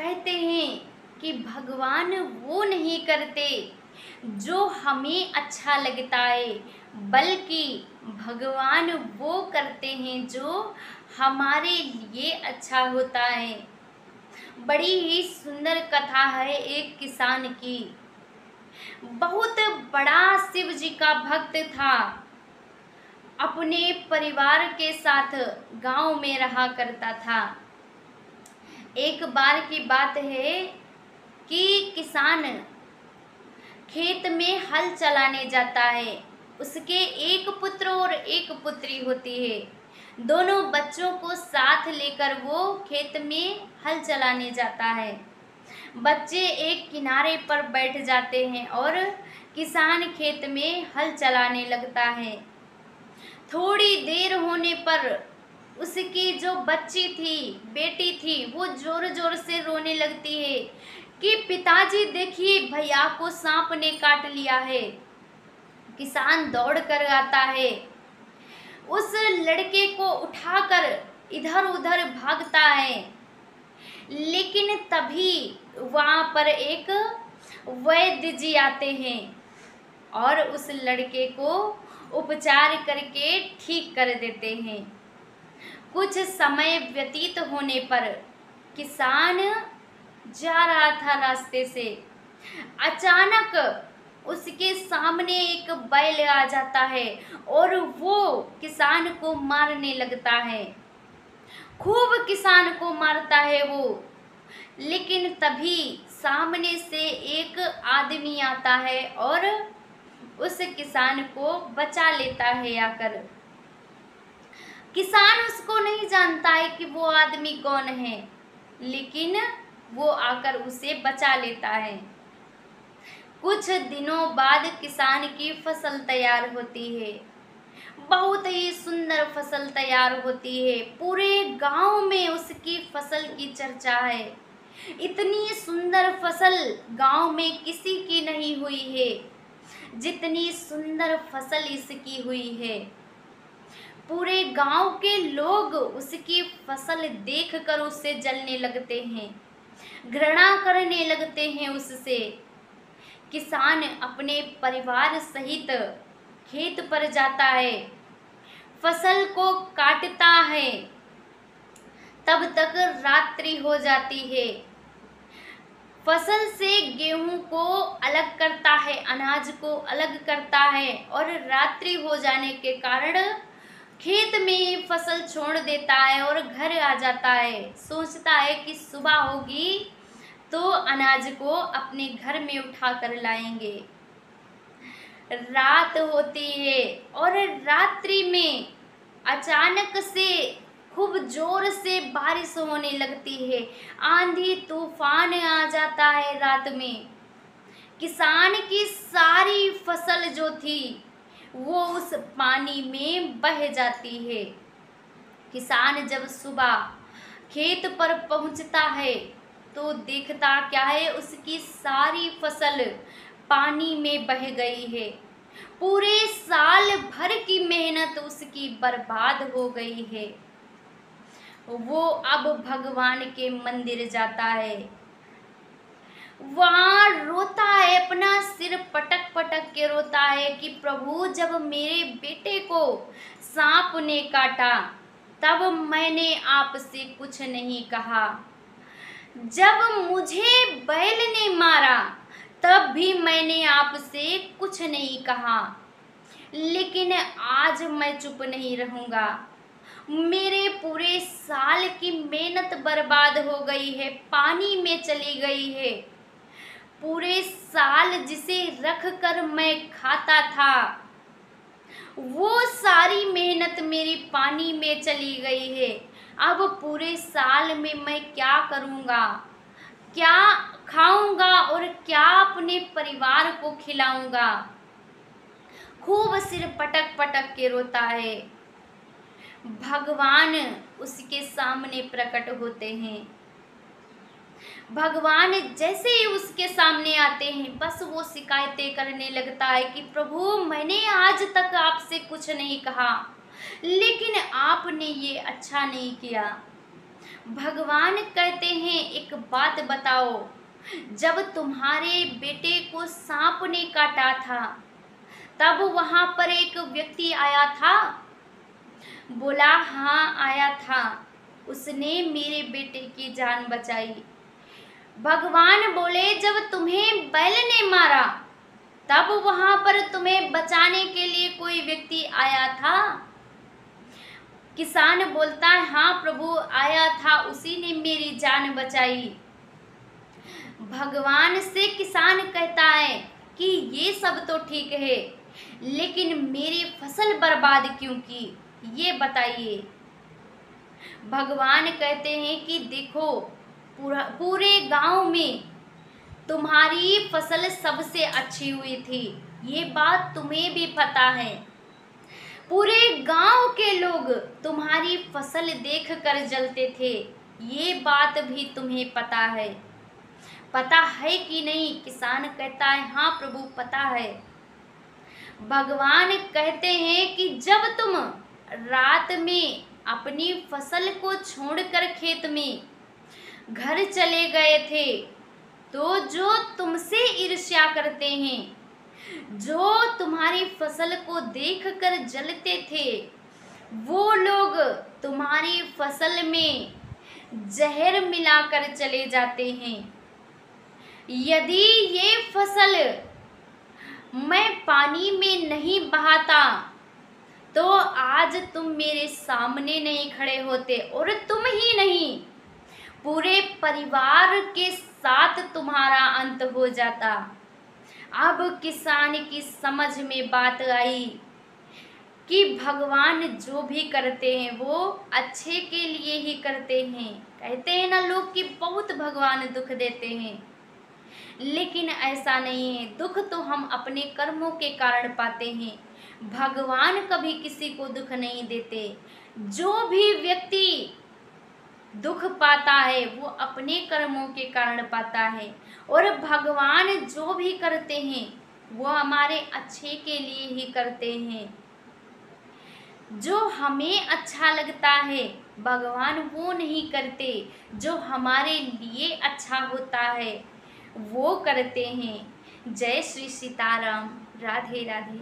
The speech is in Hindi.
कहते हैं कि भगवान वो नहीं करते जो हमें अच्छा लगता है, बल्कि भगवान वो करते हैं जो हमारे लिए अच्छा होता है। बड़ी ही सुंदर कथा है एक किसान की। बहुत बड़ा शिव जी का भक्त था। अपने परिवार के साथ गांव में रहा करता था। एक बार की बात है कि किसान खेत में हल चलाने जाता है। उसके एक पुत्र और एक पुत्री होती है। दोनों बच्चों को साथ लेकर वो खेत में हल चलाने जाता है। बच्चे एक किनारे पर बैठ जाते हैं और किसान खेत में हल चलाने लगता है। थोड़ी देर होने पर उसकी जो बच्ची थी, बेटी थी, वो जोर जोर से रोने लगती है कि पिताजी देखिए, भैया को सांप ने काट लिया है। किसान दौड़ कर आता है, उस लड़के को उठाकर इधर उधर भागता है। लेकिन तभी वहां पर एक वैद्य जी आते हैं और उस लड़के को उपचार करके ठीक कर देते हैं। कुछ समय व्यतीत होने पर किसान जा रहा था रास्ते से। अचानक उसके सामने एक बैल आ जाता है और वो किसान को मारने लगता है। खूब किसान को मारता है वो। लेकिन तभी सामने से एक आदमी आता है और उस किसान को बचा लेता है आकर। किसान उसको नहीं जानता है कि वो आदमी कौन है, लेकिन वो आकर उसे बचा लेता है। कुछ दिनों बाद किसान की फसल तैयार होती है। बहुत ही सुंदर फसल तैयार होती है। पूरे गांव में उसकी फसल की चर्चा है। इतनी सुंदर फसल गांव में किसी की नहीं हुई है जितनी सुंदर फसल इसकी हुई है। पूरे गांव के लोग उसकी फसल देखकर उससे जलने लगते हैं, घृणा करने लगते हैं उससे। किसान अपने परिवार सहित खेत पर जाता है, फसल को काटता है। तब तक रात्रि हो जाती है। फसल से गेहूं को अलग करता है, अनाज को अलग करता है और रात्रि हो जाने के कारण खेत में ही फसल छोड़ देता है और घर आ जाता है। सोचता है कि सुबह होगी तो अनाज को अपने घर में उठा कर लाएंगे। रात होती है और रात्रि में अचानक से खूब जोर से बारिश होने लगती है। आंधी तूफान आ जाता है रात में। किसान की सारी फसल जो थी वो उस पानी में बह जाती है। किसान जब सुबह खेत पर पहुंचता है तो देखता क्या है, उसकी सारी फसल पानी में बह गई है। पूरे साल भर की मेहनत उसकी बर्बाद हो गई है। वो अब भगवान के मंदिर जाता है। वहां रोता है, अपना सिर पटक पटक के रोता है कि प्रभु, जब मेरे बेटे को सांप ने काटा तब मैंने आपसे कुछ नहीं कहा। जब मुझे बैल ने मारा तब भी मैंने आपसे कुछ नहीं कहा। लेकिन आज मैं चुप नहीं रहूंगा। मेरे पूरे साल की मेहनत बर्बाद हो गई है, पानी में चली गई है। पूरे साल जिसे रख कर मैं खाता था वो सारी मेहनत मेरी पानी में चली गई है। अब पूरे साल में मैं क्या करूँगा, क्या खाऊंगा और क्या अपने परिवार को खिलाऊंगा। खूब सिर पटक पटक के रोता है। भगवान उसके सामने प्रकट होते हैं। भगवान जैसे ही उसके सामने आते हैं बस वो शिकायतें करने लगता है कि प्रभु, मैंने आज तक आपसे कुछ नहीं कहा, लेकिन आपने ये अच्छा नहीं किया। भगवान कहते हैं एक बात बताओ, जब तुम्हारे बेटे को सांप ने काटा था तब वहां पर एक व्यक्ति आया था? बोला हाँ आया था, उसने मेरे बेटे की जान बचाई। भगवान बोले जब तुम्हें बैल ने मारा तब वहां पर तुम्हें बचाने के लिए कोई व्यक्ति आया था? किसान बोलता है हाँ प्रभु आया था, उसी ने मेरी जान बचाई। भगवान से किसान कहता है कि ये सब तो ठीक है, लेकिन मेरी फसल बर्बाद क्यों की, ये बताइए। भगवान कहते हैं कि देखो पूरे गांव में तुम्हारी फसल सबसे अच्छी हुई थी, ये बात तुम्हें भी पता है। पूरे गांव के लोग तुम्हारी फसल देखकर जलते थे, ये बात भी तुम्हें पता है। पता है कि नहीं? किसान कहता है हाँ प्रभु पता है। भगवान कहते हैं कि जब तुम रात में अपनी फसल को छोड़कर खेत में घर चले गए थे तो जो तुमसे ईर्ष्या करते हैं, जो तुम्हारी फसल को देखकर जलते थे, वो लोग तुम्हारी फसल में जहर मिलाकर चले जाते हैं। यदि ये फसल मैं पानी में नहीं बहाता तो आज तुम मेरे सामने नहीं खड़े होते, और तुम ही नहीं पूरे परिवार के साथ तुम्हारा अंत हो जाता। अब किसान की समझ में बात आई कि भगवान जो भी करते हैं वो अच्छे के लिए ही करते हैं। कहते हैं ना लोग कि बहुत भगवान दुख देते हैं, लेकिन ऐसा नहीं है। दुख तो हम अपने कर्मों के कारण पाते हैं, भगवान कभी किसी को दुख नहीं देते। जो भी व्यक्ति दुख पाता है वो अपने कर्मों के कारण पाता है, और भगवान जो भी करते हैं वो हमारे अच्छे के लिए ही करते हैं। जो हमें अच्छा लगता है भगवान वो नहीं करते, जो हमारे लिए अच्छा होता है वो करते हैं। जय श्री सीताराम। राधे राधे।